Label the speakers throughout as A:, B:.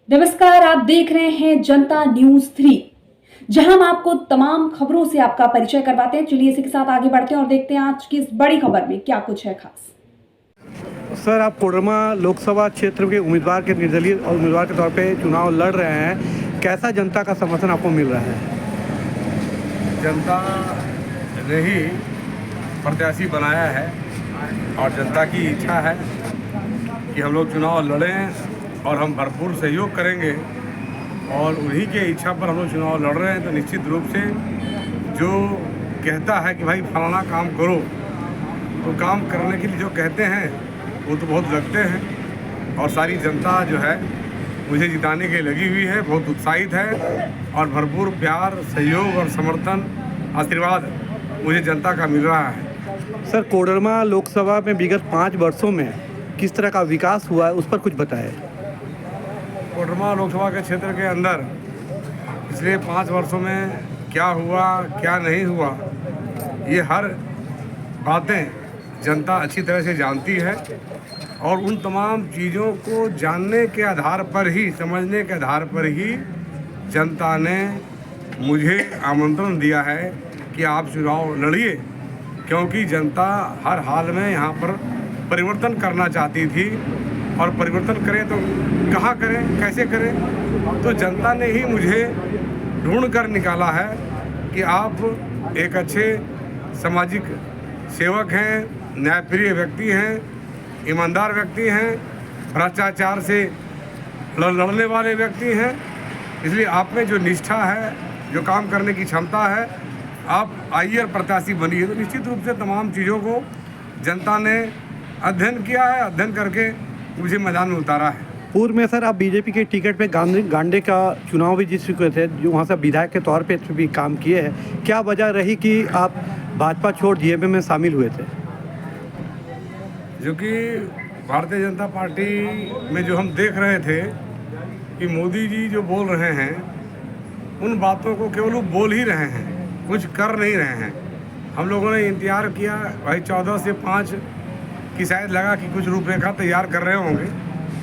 A: नमस्कार, आप देख रहे हैं जनता न्यूज 3, जहां हम आपको तमाम खबरों से आपका परिचय करवाते हैं। चलिए इसी के साथ आगे बढ़ते हैं और देखते हैं आज की इस बड़ी खबर में क्या कुछ है खास।
B: सर, आप कोडरमा लोकसभा क्षेत्र के उम्मीदवार के निर्दलीय उम्मीदवार के तौर पे चुनाव लड़ रहे हैं। कैसा जनता का समर्थन आपको मिल रहा है?
C: जनता ने ही प्रत्याशी बनाया है और जनता की इच्छा है कि हम लोग चुनाव लड़ें और हम भरपूर सहयोग करेंगे और उन्हीं के इच्छा पर हम लोग चुनाव लड़ रहे हैं। तो निश्चित रूप से जो कहता है कि भाई फलाना काम करो, तो काम करने के लिए जो कहते हैं वो तो बहुत लगते हैं। और सारी जनता जो है मुझे जिताने के लगी हुई है, बहुत उत्साहित है और भरपूर प्यार, सहयोग और समर्थन, आशीर्वाद मुझे जनता का मिल रहा है।
B: सर, कोडरमा लोकसभा में विगत 5 वर्षों में किस तरह का विकास हुआ है, उस पर कुछ बताएं।
C: कोडरमा लोकसभा के क्षेत्र के अंदर पिछले 5 वर्षों में क्या हुआ, क्या नहीं हुआ, ये हर बातें जनता अच्छी तरह से जानती है और उन तमाम चीज़ों को जानने के आधार पर ही, समझने के आधार पर ही जनता ने मुझे आमंत्रण दिया है कि आप चुनाव लड़िए, क्योंकि जनता हर हाल में यहाँ पर परिवर्तन करना चाहती थी। और परिवर्तन करें तो कहाँ करें, कैसे करें? तो जनता ने ही मुझे ढूंढ कर निकाला है कि आप एक अच्छे सामाजिक सेवक हैं, न्यायप्रिय व्यक्ति हैं, ईमानदार व्यक्ति हैं, भ्रष्टाचार से लड़ने वाले व्यक्ति हैं। इसलिए आप में जो निष्ठा है, जो काम करने की क्षमता है, आप आइए और प्रत्याशी बनिए। तो निश्चित रूप से तमाम चीज़ों को जनता ने अध्ययन किया है, अध्ययन करके मुझे मैदान में उतारा है।
B: पूर्व में सर आप बीजेपी के टिकट पे गांडे का चुनाव भी जीत चुके थे, जो वहाँ से विधायक के तौर पे भी काम किए हैं। क्या वजह रही कि आप भाजपा छोड़ जेएमएम में शामिल हुए थे?
C: जो कि भारतीय जनता पार्टी में जो हम देख रहे थे कि मोदी जी जो बोल रहे हैं उन बातों को केवल वो बोल ही रहे हैं, कुछ कर नहीं रहे हैं। हम लोगों ने इंतजार किया भाई 14 से 5 कि शायद लगा कि कुछ रूपरेखा तैयार कर रहे होंगे,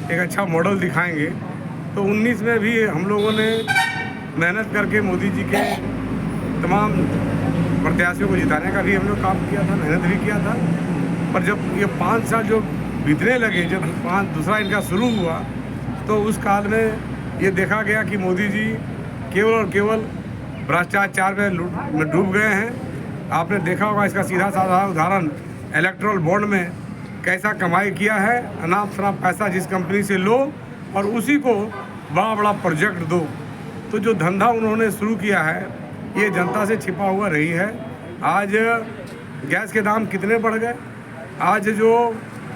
C: एक अच्छा मॉडल दिखाएंगे। तो 19 में भी हम लोगों ने मेहनत करके मोदी जी के तमाम प्रत्याशियों को जिताने का भी हम लोग काम किया था, मेहनत भी किया था। पर जब ये 5 साल जो बीतने लगे, जब दूसरा इनका शुरू हुआ, तो उस काल में ये देखा गया कि मोदी जी केवल और केवल भ्रष्टाचार में डूब गए हैं। आपने देखा होगा इसका सीधा साधा उदाहरण इलेक्ट्रल बॉन्ड में कैसा कमाई किया है। अनाप शनाप पैसा जिस कंपनी से लो और उसी को बड़ा बड़ा प्रोजेक्ट दो। तो जो धंधा उन्होंने शुरू किया है ये जनता से छिपा हुआ रही है। आज गैस के दाम कितने बढ़ गए, आज जो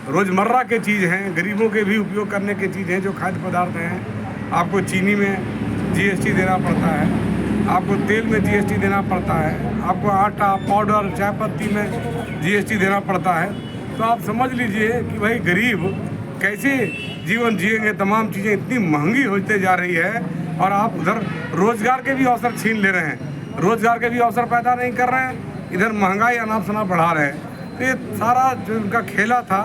C: रोज़मर्रा के चीज़ हैं, गरीबों के भी उपयोग करने की चीज़ हैं, जो खाद्य पदार्थ हैं, आपको चीनी में जीएसटी देना पड़ता है, आपको तेल में जीएसटी देना पड़ता है, आपको आटा, पाउडर, चाय पत्ती में जीएसटी देना पड़ता है। तो आप समझ लीजिए कि भाई गरीब कैसे जीवन जिएंगे। तमाम चीज़ें इतनी महंगी होते जा रही है और आप उधर रोज़गार के भी अवसर छीन ले रहे हैं, रोज़गार के भी अवसर पैदा नहीं कर रहे हैं, इधर महंगाई अनाप शनाप बढ़ा रहे हैं। तो ये सारा जो उनका खेला था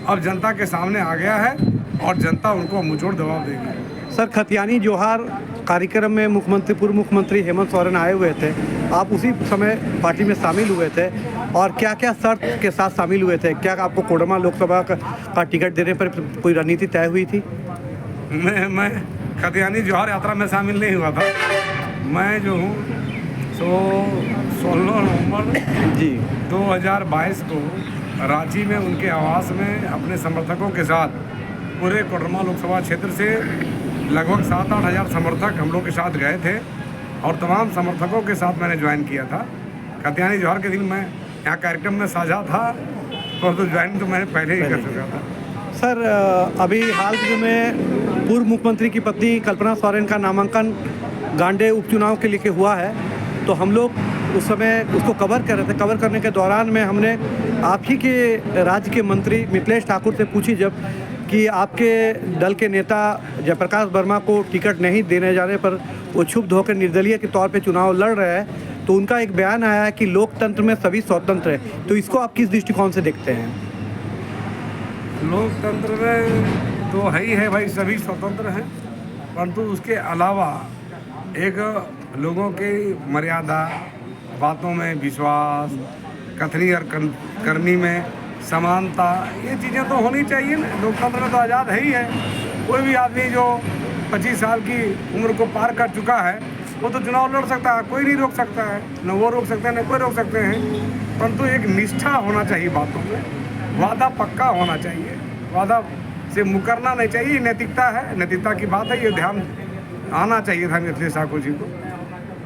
C: अब जनता के सामने आ गया है और जनता उनको मुंहतोड़ जवाब देगी।
B: सर, खतियानी जोहार कार्यक्रम में पूर्व मुख्यमंत्री हेमंत सोरेन आए हुए थे, आप उसी समय पार्टी में शामिल हुए थे और क्या क्या शर्त के साथ शामिल हुए थे? क्या आपको कोडरमा लोकसभा का टिकट देने पर कोई रणनीति तय हुई थी?
C: मैं खतियानी जोहार यात्रा में शामिल नहीं हुआ था। मैं जो हूँ तो 16 नवंबर जी 2022 को रांची में उनके आवास में अपने समर्थकों के साथ पूरे कोडरमा लोकसभा क्षेत्र से लगभग 7-8 हज़ार समर्थक हम लोग के साथ गए थे और तमाम समर्थकों के साथ मैंने ज्वाइन किया था। खतियानी जोहार के दिन मैं यहाँ कार्यक्रम में साझा था, तो ज्वाइन तो मैंने पहले ही कर चुका था।
B: सर, अभी हाल में पूर्व मुख्यमंत्री की पत्नी कल्पना सोरेन का नामांकन गांडे उपचुनाव के लिए हुआ है, तो हम लोग उस समय उसको कवर कर रहे थे। कवर करने के दौरान में हमने आप ही के राज्य के मंत्री मिथिलेश ठाकुर से पूछी जब कि आपके दल के नेता जयप्रकाश वर्मा को टिकट नहीं देने जाने पर वो क्षुब्ध होकर निर्दलीय के तौर पे चुनाव लड़ रहे हैं, तो उनका एक बयान आया है कि लोकतंत्र में सभी स्वतंत्र है। तो इसको आप किस दृष्टिकोण से देखते हैं?
C: लोकतंत्र में तो है ही है भाई, सभी स्वतंत्र हैं परंतु उसके अलावा एक लोगों की मर्यादा, बातों में विश्वास, कथनी और करनी में समानता, ये चीज़ें तो होनी चाहिए ना। लोकतंत्र में तो आज़ाद है ही है। कोई भी आदमी जो 25 साल की उम्र को पार कर चुका है वो तो चुनाव लड़ सकता है, कोई नहीं रोक सकता है, न वो रोक सकते हैं न कोई रोक सकते हैं। परंतु एक निष्ठा होना चाहिए बातों में, वादा पक्का होना चाहिए, वादा से मुकरना नहीं चाहिए। नैतिकता है, नैतिकता की बात है, ये ध्यान आना चाहिए था मिथिलेश ठाकुर जी को।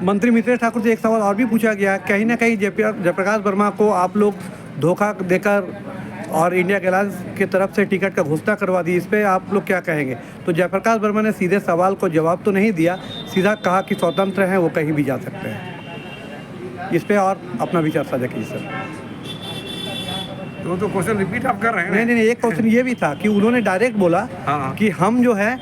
B: मंत्री मिथिलेश ठाकुर से एक सवाल और भी पूछा गया, कहीं ना कहीं जयप्रकाश वर्मा को आप लोग धोखा देकर और इंडिया के अलायंस की तरफ से टिकट का घोषणा करवा दी, इस पे आप लोग क्या कहेंगे? तो जयप्रकाश वर्मा ने सीधे सवाल को जवाब तो नहीं दिया, सीधा कहा कि स्वतंत्र हैं, वो कहीं भी जा सकते हैं। इस पे और अपना विचार साझा कीजिए सर।
C: तो क्वेश्चन रिपीट आप कर रहे हैं?
B: नहीं, एक क्वेश्चन ये भी था कि उन्होंने डायरेक्ट बोला
C: हाँ।
B: कि हम जो है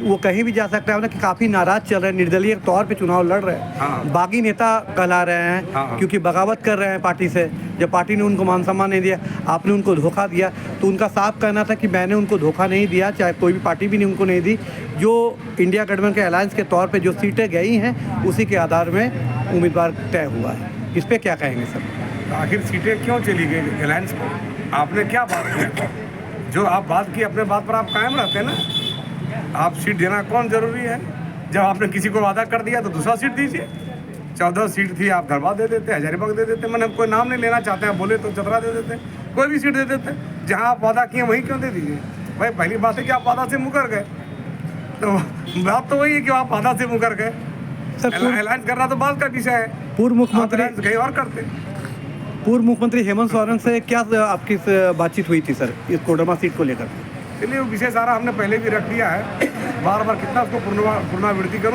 B: वो कहीं भी जा सकते हैं, कि काफ़ी नाराज चल रहे हैं, निर्दलीय तौर पे चुनाव लड़ रहे हैं,
C: हाँ।
B: बागी नेता कहला रहे हैं,
C: हाँ।
B: क्योंकि बगावत कर रहे हैं पार्टी से। जब पार्टी ने उनको मान सम्मान नहीं दिया, आपने उनको धोखा दिया, तो उनका साफ कहना था कि मैंने उनको धोखा नहीं दिया, चाहे कोई भी पार्टी भी नहीं उनको नहीं दी। जो इंडिया गठबंधन के अलायंस के तौर पर जो सीटें गई हैं उसी के आधार में उम्मीदवार तय हुआ है। इस पर क्या कहेंगे सर?
C: आखिर सीटें क्यों चली गई अलायंस को? आपने क्या बात की? जो आप बात की अपने बात पर आप कायम रहते हैं ना। आप सीट देना कौन जरूरी है? जब आपने किसी को वादा कर दिया तो दूसरा सीट दीजिए। 14 सीट थी, आप धरवा दे देते, हजारीबाग दे देते, मैंने कोई नाम नहीं लेना चाहते हैं, बोले तो चतरा दे देते, कोई भी सीट दे देते। जहाँ आप वादा किए वहीं क्यों दे दीजिए? भाई पहली बात है कि आप वादा से मुकर गए, तो बात तो वही है कि आप वादा से मुकर गए। अलायंस करना तो बात का विषय है।
B: पूर्व मुख्यमंत्री
C: कहीं और करते।
B: पूर्व मुख्यमंत्री हेमंत सोरेन से क्या आपकी बातचीत हुई थी सर इस कोडरमा सीट को लेकर?
C: चलिए वो विषय सारा हमने पहले भी रख दिया है, बार बार कितना उसको पुनरावृत्ति करूँ।